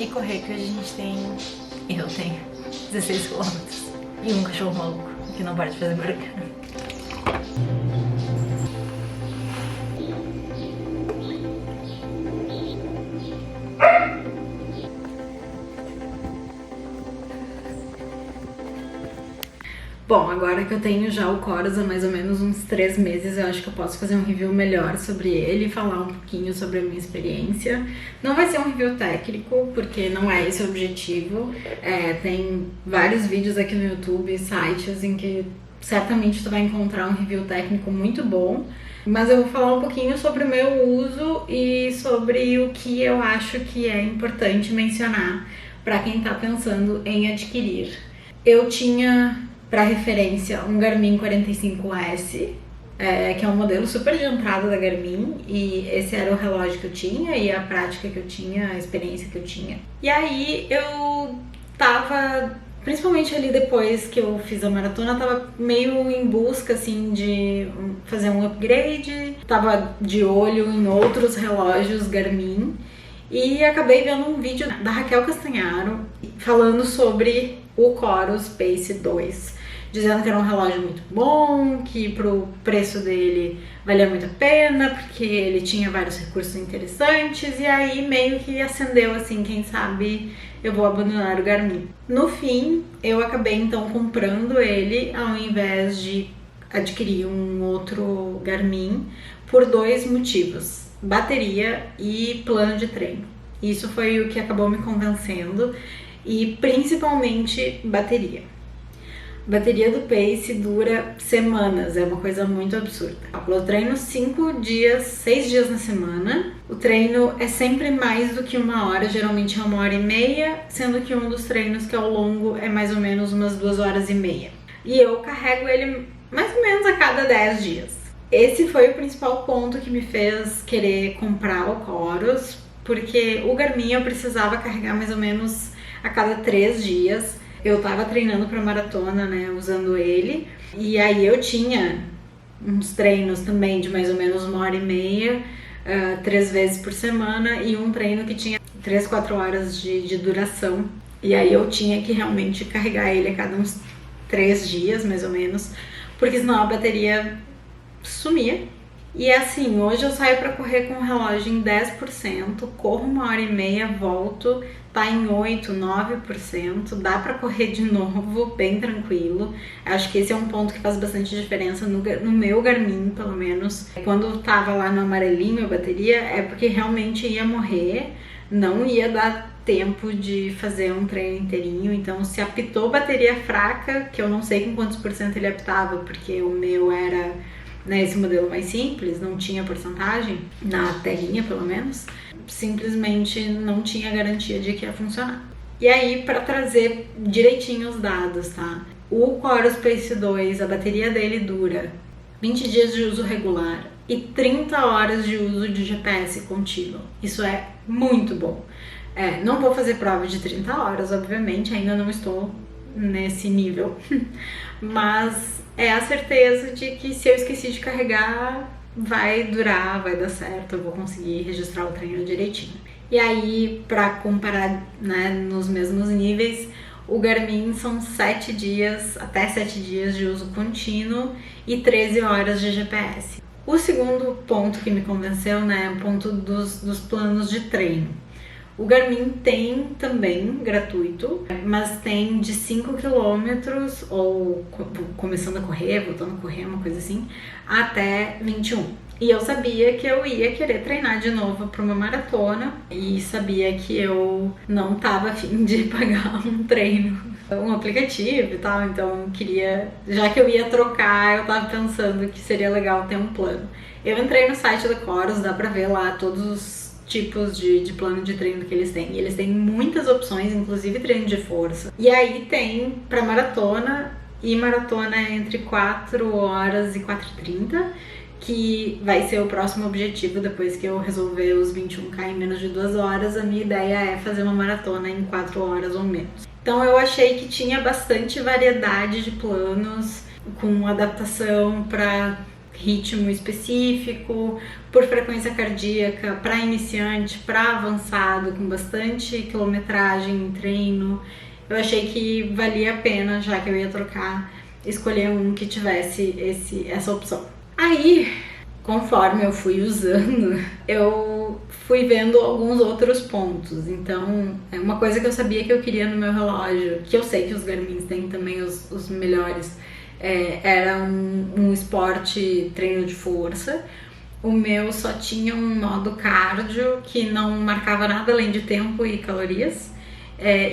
correr que hoje a gente tem... Eu tenho 16 quilômetros e um cachorro maluco que não para de fazer barulho. Bom, agora que eu tenho já o Chorus há mais ou menos uns 3 meses, eu acho que eu posso fazer um review melhor sobre ele e falar um pouquinho sobre a minha experiência. Não vai ser um review técnico, porque não é esse o objetivo. Tem vários vídeos aqui no YouTube, sites em que certamente tu vai encontrar um review técnico muito bom. Mas eu vou falar um pouquinho sobre o meu uso e sobre o que eu acho que é importante mencionar para quem tá pensando em adquirir. Eu tinha... Para referência, um Garmin 45S, que é um modelo super de entrada da Garmin, e esse era o relógio que eu tinha e a prática que eu tinha, a experiência que eu tinha. E aí eu tava, principalmente ali depois que eu fiz a maratona, tava meio em busca assim de fazer um upgrade, tava de olho em outros relógios Garmin e acabei vendo um vídeo da Raquel Castanharo falando sobre o Chorus Pace 2. Dizendo que era um relógio muito bom, que pro preço dele valia muito a pena, porque ele tinha vários recursos interessantes, e aí meio que acendeu assim, quem sabe eu vou abandonar o Garmin. No fim, eu acabei então comprando ele ao invés de adquirir um outro Garmin por 2 motivos: bateria e plano de treino. Isso foi o que acabou me convencendo, e principalmente bateria. A bateria do Pace dura semanas, é uma coisa muito absurda. Eu treino 6 dias na semana. O treino é sempre mais do que 1 hora, geralmente é 1h30, sendo que um dos treinos que é o longo é mais ou menos umas 2h30. E eu carrego ele mais ou menos a cada 10 dias. Esse foi o principal ponto que me fez querer comprar o Chorus, porque o Garmin eu precisava carregar mais ou menos a cada 3 dias. Eu tava treinando pra maratona, né, usando ele, e aí eu tinha uns treinos também de mais ou menos 1h30, 3 vezes por semana, e um treino que tinha 3, 4 horas de duração, e aí eu tinha que realmente carregar ele a cada uns 3 dias, mais ou menos, porque senão a bateria sumia. E assim, hoje eu saio pra correr com o relógio em 10%, corro 1h30, volto, tá em 8, 9%, dá pra correr de novo, bem tranquilo. Acho que esse é um ponto que faz bastante diferença no meu Garmin, pelo menos. Quando tava lá no amarelinho a bateria, é porque realmente ia morrer, não ia dar tempo de fazer um treino inteirinho, então se apitou bateria fraca, que eu não sei com quantos por cento ele apitava, porque o meu era... Esse modelo mais simples, não tinha porcentagem, na telinha pelo menos, simplesmente não tinha garantia de que ia funcionar. E aí, para trazer direitinho os dados, tá? O Chorus Pace 2, a bateria dele dura 20 dias de uso regular e 30 horas de uso de GPS contínuo. Isso é muito bom. Não vou fazer prova de 30 horas, obviamente, ainda não estou nesse nível, mas é a certeza de que se eu esqueci de carregar, vai durar, vai dar certo, eu vou conseguir registrar o treino direitinho. E aí, para comparar, né, nos mesmos níveis, o Garmin são 7 dias, até 7 dias de uso contínuo e 13 horas de GPS. O segundo ponto que me convenceu, né, é o ponto dos planos de treino. O Garmin tem também gratuito, mas tem de 5 km, ou começando a correr, voltando a correr, uma coisa assim, até 21. E eu sabia que eu ia querer treinar de novo para uma maratona e sabia que eu não tava a fim de pagar um treino, um aplicativo e tal, então queria, já que eu ia trocar, eu tava pensando que seria legal ter um plano. Eu entrei no site da Chorus, dá pra ver lá todos os tipos de plano de treino que eles têm. E eles têm muitas opções, inclusive treino de força. E aí tem pra maratona, e maratona é entre 4 horas e 4h30, que vai ser o próximo objetivo depois que eu resolver os 21K em menos de 2 horas. A minha ideia é fazer uma maratona em 4 horas ou menos. Então eu achei que tinha bastante variedade de planos, com adaptação para ritmo específico, por frequência cardíaca, para iniciante, para avançado, com bastante quilometragem em treino. Eu achei que valia a pena, já que eu ia trocar, escolher um que tivesse essa opção. Aí, conforme eu fui usando, eu fui vendo alguns outros pontos. Então, uma coisa que eu sabia que eu queria no meu relógio, que eu sei que os Garmin têm também os melhores, era um esporte treino de força. O meu só tinha um modo cardio, que não marcava nada além de tempo e calorias.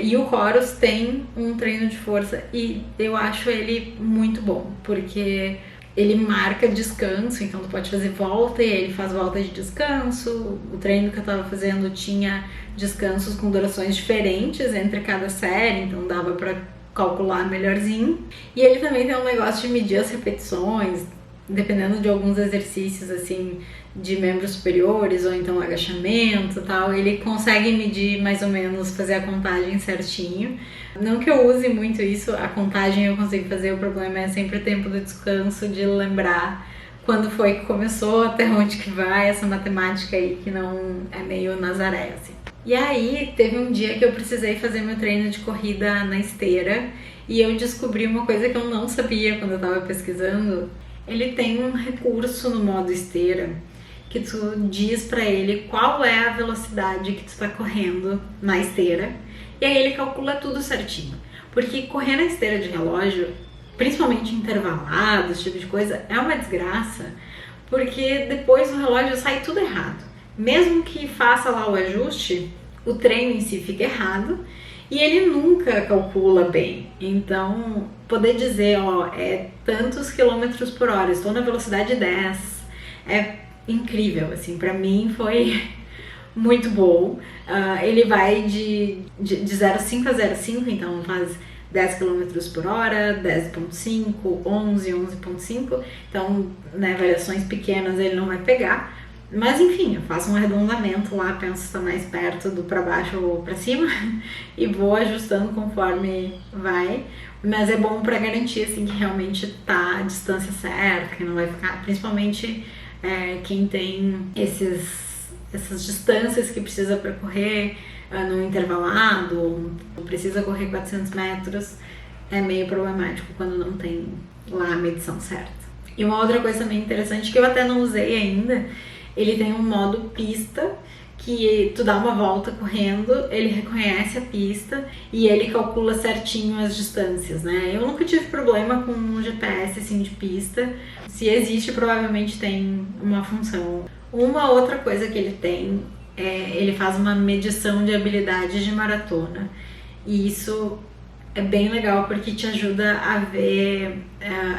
E o Coros tem um treino de força e eu acho ele muito bom, porque ele marca descanso, então tu pode fazer volta e ele faz volta de descanso. O treino que eu tava fazendo tinha descansos com durações diferentes entre cada série, então dava pra calcular melhorzinho. E ele também tem um negócio de medir as repetições, dependendo de alguns exercícios assim de membros superiores ou então agachamento e tal, ele consegue medir mais ou menos, fazer a contagem certinho. Não que eu use muito isso, a contagem eu consigo fazer, o problema é sempre o tempo do descanso, de lembrar quando foi que começou, até onde que vai, essa matemática aí que não é meio Nazaré, assim. E aí teve um dia que eu precisei fazer meu treino de corrida na esteira e eu descobri uma coisa que eu não sabia quando eu tava pesquisando. Ele tem um recurso no modo esteira que tu diz pra ele qual é a velocidade que tu tá correndo na esteira e aí ele calcula tudo certinho. Porque correr na esteira de relógio, principalmente intervalado, esse tipo de coisa, é uma desgraça, porque depois o relógio sai tudo errado. Mesmo que faça lá o ajuste, o treino em si fica errado e ele nunca calcula bem. Então, poder dizer, ó, é tantos quilômetros por hora, estou na velocidade 10, é incrível, assim, pra mim foi muito bom. Ele vai de 0,5 a 0,5, então faz 10 km por hora, 10,5, 11, 11,5, então, né, variações pequenas ele não vai pegar. Mas enfim, eu faço um arredondamento lá, penso se está mais perto do para baixo ou para cima e vou ajustando conforme vai. Mas é bom para garantir assim, que realmente tá a distância certa, que não vai ficar, principalmente quem tem essas distâncias que precisa percorrer no intervalado, precisa correr 400 metros, é meio problemático quando não tem lá a medição certa. E uma outra coisa também interessante que eu até não usei ainda, ele tem um modo pista, que tu dá uma volta correndo, ele reconhece a pista e ele calcula certinho as distâncias, né? Eu nunca tive problema com um GPS assim de pista. Se existe, provavelmente tem uma função. Uma outra coisa que ele tem ele faz uma medição de habilidade de maratona. E isso é bem legal porque te ajuda a ver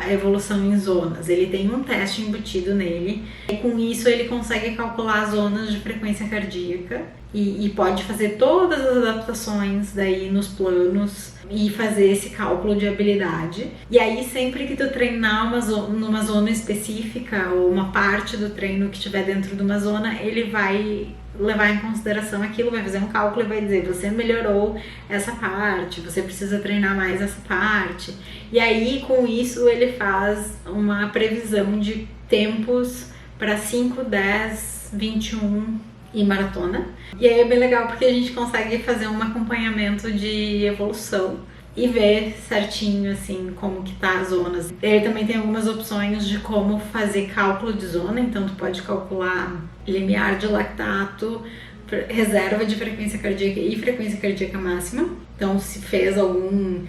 a evolução em zonas. Ele tem um teste embutido nele e com isso ele consegue calcular as zonas de frequência cardíaca e pode fazer todas as adaptações daí nos planos e fazer esse cálculo de habilidade. E aí sempre que tu treinar numa zona específica ou uma parte do treino que estiver dentro de uma zona, ele vai levar em consideração aquilo, vai fazer um cálculo e vai dizer, você melhorou essa parte, você precisa treinar mais essa parte. E aí com isso ele faz uma previsão de tempos para 5, 10, 21 e maratona. E aí é bem legal porque a gente consegue fazer um acompanhamento de evolução e ver certinho assim como que tá as zonas. Ele também tem algumas opções de como fazer cálculo de zona, então tu pode calcular limiar de lactato, reserva de frequência cardíaca e frequência cardíaca máxima. Então se fez algum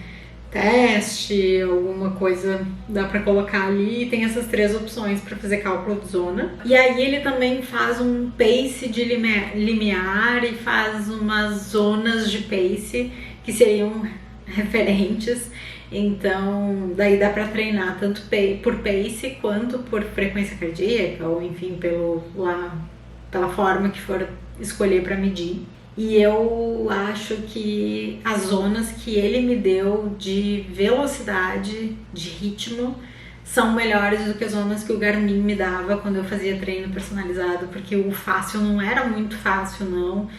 teste, alguma coisa, dá pra colocar ali, e tem essas três opções para fazer cálculo de zona. E aí ele também faz um pace de limiar e faz umas zonas de pace que seriam referentes, então daí dá para treinar tanto por pace quanto por frequência cardíaca ou enfim pela forma que for escolher para medir. E eu acho que as zonas que ele me deu de velocidade, de ritmo, são melhores do que as zonas que o Garmin me dava quando eu fazia treino personalizado, porque o fácil não era muito fácil não.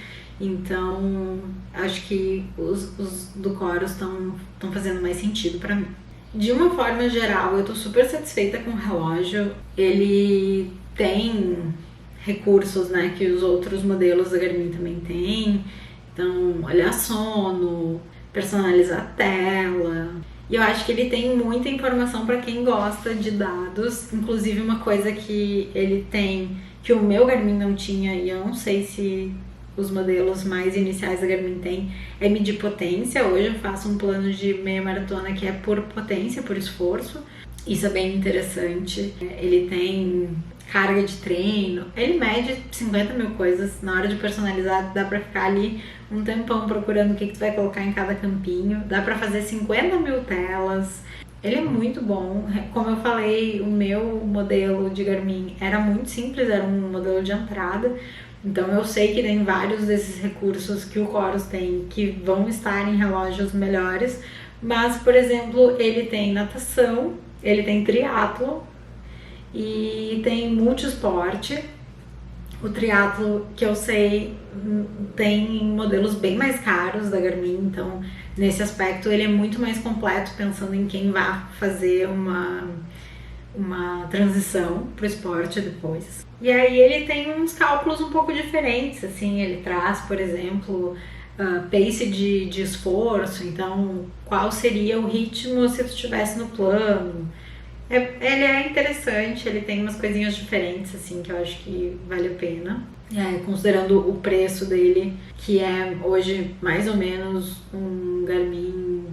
Então, acho que os do Coros estão fazendo mais sentido pra mim. de uma forma geral, eu tô super satisfeita com o relógio. Ele tem recursos, né, que os outros modelos da Garmin também têm. Então, olhar sono, personalizar a tela. E eu acho que ele tem muita informação para quem gosta de dados. Inclusive, uma coisa que ele tem, que o meu Garmin não tinha, e eu não sei se os modelos mais iniciais da Garmin têm, é medir potência. Hoje eu faço um plano de meia maratona que é por potência, por esforço. Isso é bem interessante. Ele tem carga de treino, ele mede 50 mil coisas. Na hora de personalizar, dá pra ficar ali um tempão procurando o que tu vai colocar em cada campinho. Dá pra fazer 50 mil telas. Ele é muito bom. Como eu falei, o meu modelo de Garmin era muito simples, era um modelo de entrada. Então eu sei que tem vários desses recursos que o Coros tem que vão estar em relógios melhores. Mas, por exemplo, ele tem natação, ele tem triatlo e tem multiesporte. O triatlo, que eu sei, tem modelos bem mais caros da Garmin, então nesse aspecto ele é muito mais completo, pensando em quem vai fazer uma transição para o esporte depois. E aí ele tem uns cálculos um pouco diferentes, assim, ele traz, por exemplo, pace de esforço, então qual seria o ritmo se tu estivesse no plano. Ele é interessante, ele tem umas coisinhas diferentes, assim, que eu acho que vale a pena. Considerando o preço dele, que é hoje mais ou menos um Garmin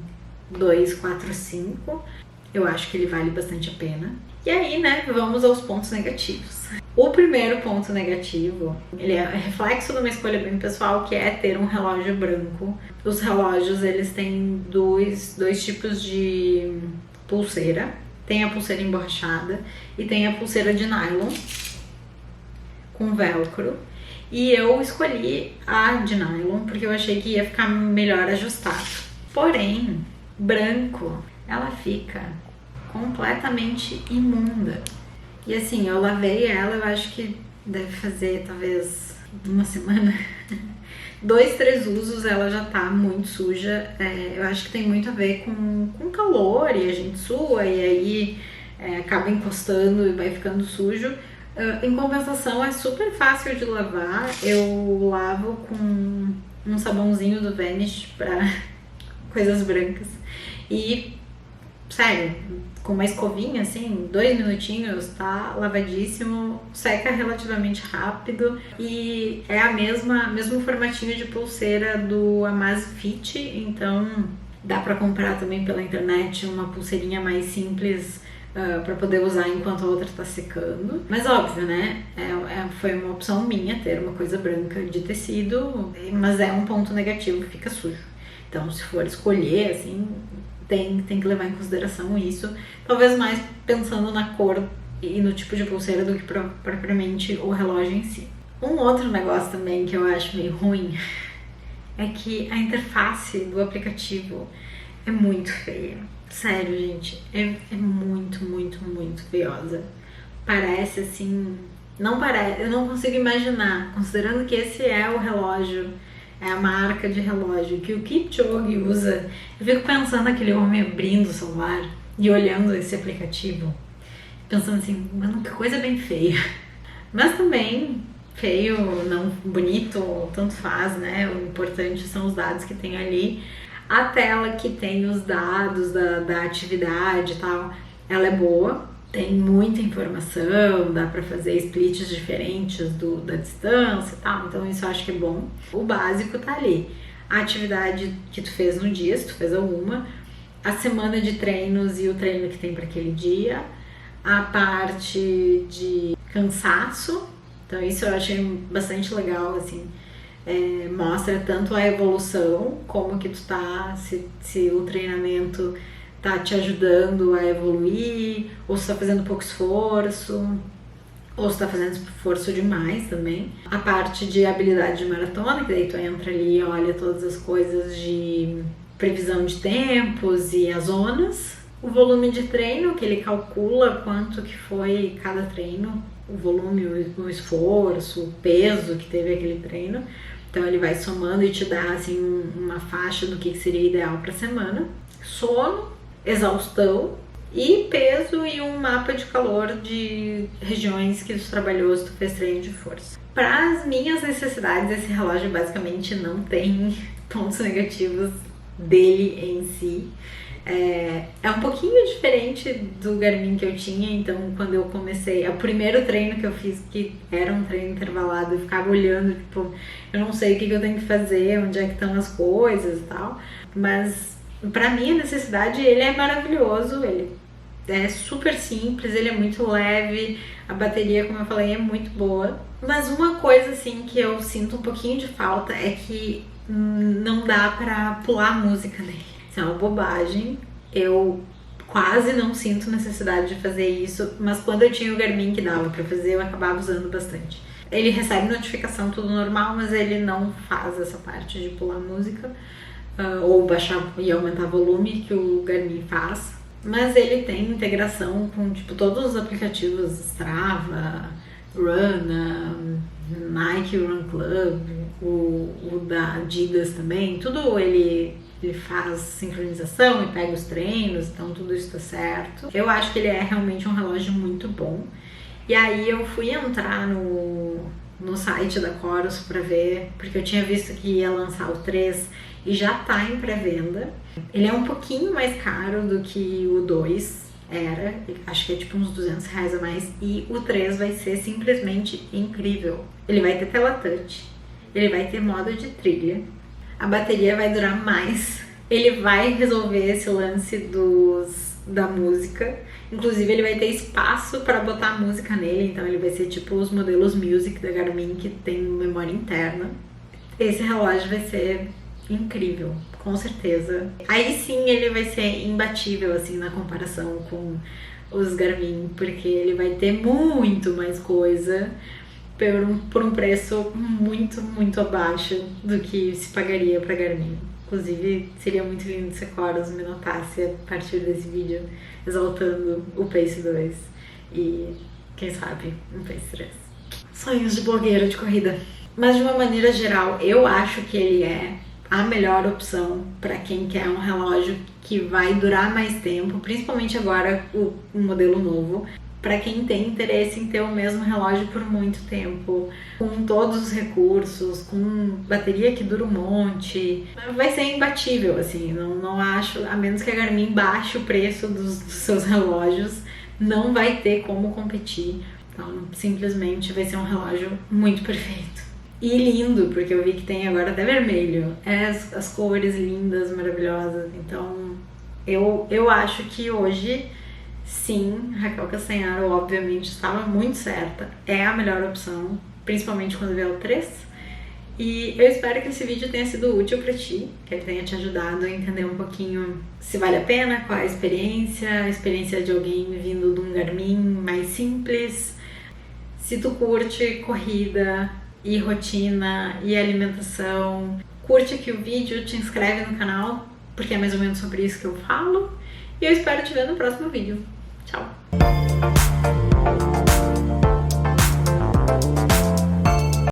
245, eu acho que ele vale bastante a pena. E aí, né, vamos aos pontos negativos. O primeiro ponto negativo, ele é reflexo de uma escolha bem pessoal, que é ter um relógio branco. Os relógios, eles têm dois tipos de pulseira. Tem a pulseira emborrachada e tem a pulseira de nylon com velcro. E eu escolhi a de nylon porque eu achei que ia ficar melhor ajustado. Porém, branco, ela fica completamente imunda. E assim, eu lavei ela, eu acho que deve fazer talvez uma semana. 2, 3 usos, ela já tá muito suja. Eu acho que tem muito a ver com calor e a gente sua e aí acaba encostando e vai ficando sujo. Em compensação, é super fácil de lavar. Eu lavo com um sabãozinho do Vanish pra coisas brancas. E, sério, com uma escovinha, assim, 2 minutinhos, tá lavadíssimo, seca relativamente rápido e é mesmo formatinho de pulseira do Amazfit, então dá pra comprar também pela internet uma pulseirinha mais simples para poder usar enquanto a outra tá secando. Mas óbvio, né, foi uma opção minha ter uma coisa branca de tecido, mas é um ponto negativo, fica sujo. Então, se for escolher, assim, tem que levar em consideração isso, talvez mais pensando na cor e no tipo de pulseira do que propriamente o relógio em si. Um outro negócio também que eu acho meio ruim é que a interface do aplicativo é muito feia. Sério, gente, é muito, muito, muito feiosa. Parece assim, não parece, eu não consigo imaginar, considerando que esse é o relógio, é a marca de relógio que o Kipchoge usa. Eu fico pensando naquele homem abrindo o celular e olhando esse aplicativo, pensando assim, mano, que coisa bem feia. Mas também, feio, não bonito, tanto faz, né? O importante são os dados que tem ali. A tela que tem os dados da atividade e tal, ela é boa. Tem muita informação, dá pra fazer splits diferentes da distância e tal, então isso eu acho que é bom. O básico tá ali. A atividade que tu fez no dia, se tu fez alguma, a semana de treinos e o treino que tem para aquele dia, a parte de cansaço, então isso eu achei bastante legal, assim, mostra tanto a evolução, como que tu tá, se o treinamento tá te ajudando a evoluir, ou se tá fazendo pouco esforço, ou se tá fazendo esforço demais também. A parte de habilidade de maratona, que daí tu entra ali e olha todas as coisas de previsão de tempos e as zonas. O volume de treino, que ele calcula quanto que foi cada treino, o volume, o esforço, o peso que teve aquele treino. Então ele vai somando e te dá assim uma faixa do que seria ideal para semana. Sono, exaustão e peso e um mapa de calor de regiões que tu trabalhou se tu fez treino de força. Para as minhas necessidades, esse relógio basicamente não tem pontos negativos dele em si. É um pouquinho diferente do Garmin que eu tinha, então quando eu comecei, o primeiro treino que eu fiz, que era um treino intervalado, eu ficava olhando, tipo, eu não sei o que eu tenho que fazer, onde é que estão as coisas e tal, mas pra minha necessidade ele é maravilhoso, ele é super simples, ele é muito leve, a bateria, como eu falei, é muito boa, mas uma coisa assim que eu sinto um pouquinho de falta é que não dá pra pular a música nele. Isso é uma bobagem, eu quase não sinto necessidade de fazer isso, mas quando eu tinha o Garmin que dava pra fazer, eu acabava usando bastante. Ele recebe notificação, tudo normal, mas ele não faz essa parte de pular música, ou baixar e aumentar volume que o Garmin faz. Mas ele tem integração com tipo todos os aplicativos, Strava, Run, Nike Run Club, o da Adidas também, tudo ele faz sincronização e pega os treinos, então tudo isso tá certo. Eu acho que ele é realmente um relógio muito bom. E aí eu fui entrar no site da Coros pra ver, porque eu tinha visto que ia lançar o 3 e já tá em pré-venda. Ele é um pouquinho mais caro do que o 2 era, acho que é tipo uns R$200 a mais, e o 3 vai ser simplesmente incrível. Ele vai ter tela touch, ele vai ter modo de trilha, a bateria vai durar mais, ele vai resolver esse lance da música, inclusive ele vai ter espaço para botar música nele, então ele vai ser tipo os modelos Music da Garmin que tem memória interna. Esse relógio vai ser incrível, com certeza. Aí sim ele vai ser imbatível assim na comparação com os Garmin, porque ele vai ter muito mais coisa por um preço muito, muito abaixo do que se pagaria para Garmin. Inclusive, seria muito lindo se a Coros me notasse a partir desse vídeo exaltando o Pace 2 e, quem sabe, um Pace 3. Sonhos de blogueira de corrida. Mas de uma maneira geral, eu acho que ele é a melhor opção para quem quer um relógio que vai durar mais tempo, principalmente agora o modelo novo. Para quem tem interesse em ter o mesmo relógio por muito tempo, com todos os recursos, com bateria que dura um monte, vai ser imbatível, assim, não acho, a menos que a Garmin baixe o preço dos seus relógios, não vai ter como competir, então simplesmente vai ser um relógio muito perfeito. E lindo, porque eu vi que tem agora até vermelho, as cores lindas, maravilhosas, então eu acho que hoje sim, Raquel Castanharo obviamente estava muito certa, é a melhor opção, principalmente quando vier o 3. E eu espero que esse vídeo tenha sido útil para ti, que ele tenha te ajudado a entender um pouquinho se vale a pena, qual é a experiência de alguém vindo de um Garmin mais simples. Se tu curte corrida e rotina e alimentação, curte aqui o vídeo, te inscreve no canal, porque é mais ou menos sobre isso que eu falo. E eu espero te ver no próximo vídeo. Tchau!